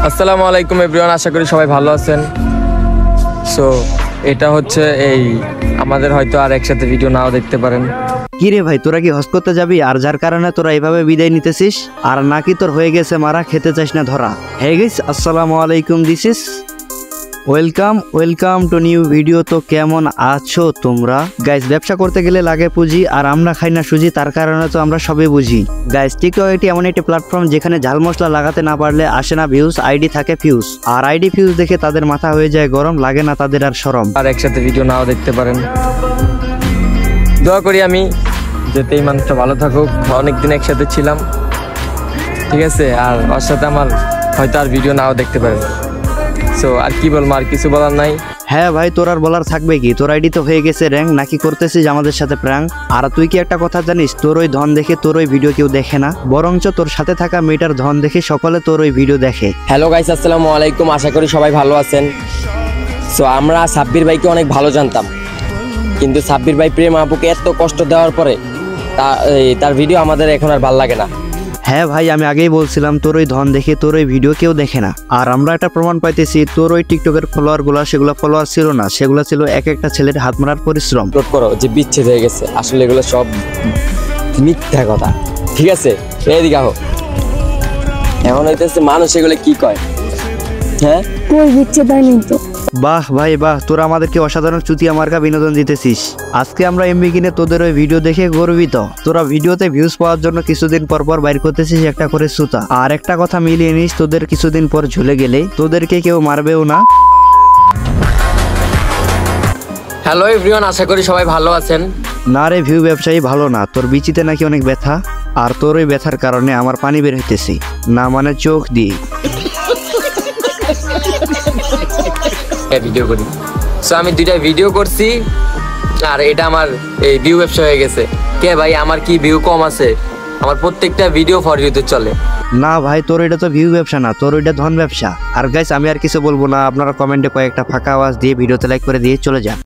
আসসালামু আলাইকুম এভরিওয়ান, আশা করি সবাই ভালো আছেন। সো এটা হচ্ছে এই আমাদের হয়তো আর একসাথে ভিডিও নাও দেখতে পারেন। কি রে ভাই, তোরা কি হজ করতে যাবি আর যার কারণে তোরা এভাবে বিদায় নিতেছিস? আর নাকি তোর হয়ে গেছে মারা, খেতে চাস না ধরা? হে গাইস, আসসালামু আলাইকুম, this is welcome to new video. তো কেমন আছো তোমরা গাইস? ব্যবসা করতে গেলে লাগে পুঁজি, আর আমরা খাই না সুজি, তার কারণে তো আমরা সবই বুঝি। গাইস, টিকটক এটি এমন একটি প্ল্যাটফর্ম যেখানে ঝাল মশলা লাগাতে না পারলে আসে না ভিউজ, আইডি থাকে ফিউজ। আর আইডি ফিউজ দেখে তাদের মাথা হয়ে যায় গরম, লাগে না তাদের আর শরম। আর একসাথে ভিডিও নাও দেখতে পারেন। দোয়া করি আমি যাতে এই মানুষটা ভালো থাকুক। অনেকদিন একসাথে ছিলাম, ঠিক আছে, আর ওর সাথে আমার হয়তো আর ভিডিও নাও দেখতে পারেন। সো আর কি বলবো, আর কিছু বলার নাই। হ্যাঁ ভাই, তোর আর বলার থাকবে কি? তোর আইডি তো হয়ে গেছে র্যাঙ্ক, নাকি করতেছিস আমাদের সাথে প্র্যাঙ্ক? আর তুই কি একটা কথা জানিস, তোর ওই ধন দেখে তোর ওই ভিডিও কেউ দেখে না, বরঞ্চ তোর সাথে থাকা মেয়েটার ধন দেখে সকলে তোর ওই ভিডিও দেখে। হ্যালো গাইস, আসসালামু আলাইকুম, আশা করি সবাই ভালো আছেন। সো আমরা সাব্বির ভাইকে অনেক ভালো জানতাম, কিন্তু সাব্বির ভাই প্রেম আপুকে এত কষ্ট দেওয়ার পরে তার ভিডিও আমাদের এখন আর ভালো লাগে না। হ্যাঁ ভাই, আমি আগেই বলছিলাম তোর ওই ধন দেখে তোর ওই ভিডিও কেউ দেখে না। আর আমরা একটা প্রমাণ পাইতেছি, তোর ওই টিকটকের ফলোয়ার গুলা, সেগুলো ফলোয়ার ছিল না, সেগুলো ছিল এক একটা ছেলের হাত মারার পরিশ্রম। নোট করো যে বিচ্ছেদ হয়ে গেছে, আসলে এগুলো সব মিথ্যা কথা, ঠিক আছে? এইদিকে আহো। এমন হইতেছে মানুষ এগুলো কি কয়, হ্যাঁ কই বিচ্ছেদ হয়নি তো। বাহ ভাই বাহ, তোরা আমাদেরকে অসাধারণ চুতিয়া মার্কা বিনোদন দিতেছিস। আজকে আমরা এমবি কিনে তোদের ওই ভিডিও দেখে গর্বিত। তোরা ভিডিওতে ভিউজ পাওয়ার জন্য কিছুদিন পর পর বাইর করতেছিস একটা করে সুতা। আর একটা কথা মিলিয়ে নিস, তোদের কিছুদিন পর ঝুলে গেলে তোদেরকে কেউ মারবেও না। হ্যালো এভরিওয়ান, আশা করি সবাই ভালো আছেন। না রে ভিউ ব্যবসায়ী ভালো না, তোর বিচিতে নাকি অনেক ব্যথা, আর তোর ওই ব্যথার কারণে আমার পানি বের হইতেছি না, মানে চোখ দিয়ে। ভিডিও করি, সো আমি দুইটা ভিডিও করছি, আর এটা আমার এই ভিউ ব্যবসা হয়ে গেছে। কে ভাই, আমার কি ভিউ কম আছে? আমার প্রত্যেকটা ভিডিও ফর ভিউতে চলে। না ভাই, তোর এটা তো ভিউ ব্যবসা না, তোর ওইটা ধন ব্যবসা। আর গাইস, আমি আর কিছু বলবো না, আপনারা কমেন্টে কয়েকটা ফাঁকা আওয়াজ দিয়ে ভিডিওতে লাইক করে দিয়ে চলে যান।